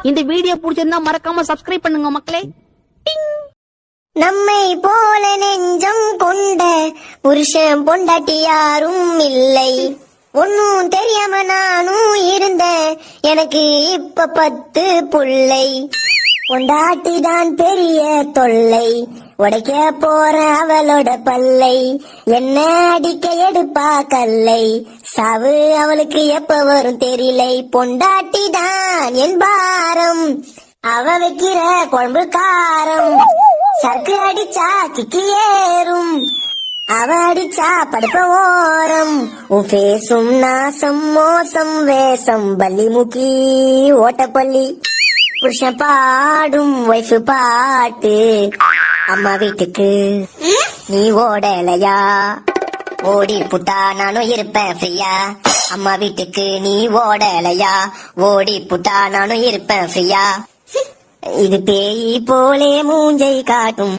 இந்த வீடியோ பிடிச்சிருந்தா மறக்காம சப்ஸ்கிரைப் பண்ணுங்க மக்களே. நம்மை போல நெஞ்சம் கொண்ட புருஷன் பொண்டாட்டி யாரும் இல்லை. ஒன்னும் தெரியாம நானும் இருந்தேன், எனக்கு இப்ப 10 புள்ளை. பொண்டாட்டி தான் பெரிய தொல்லை, உடைக்க போற அவளோட பல்லை. என்ன அடிக்க எடுப்பா கல்லை, சாவு அவளுக்கு எப்ப வரும் தெரியல. பொண்டாட்டி தான் என் பாரம், அவ வைக்கிற குழம்பு காரம். சரக்கு அடிச்சா கிக்கி ஏறும், அவ அடிச்சா படுப்ப ஓரம். உன் பேசும் நாசம் மோசம் வேஷம் பள்ளி முக்கி ஓட்டப்பள்ளி. புருஷன் பாடும் வைஃப் பாட்டு, அம்மா வீட்டுக்கு நீ ஓடலையா? ஓடி புட்டா நானும் இருப்பேன் ஃப்ரீயா. அம்மா வீட்டுக்கு நீ ஓடலையா? ஓடி புட்டா நானும் இருப்பேன் ஃப்ரீயா. இது பேய் போலே மூஞ்சை காட்டும்.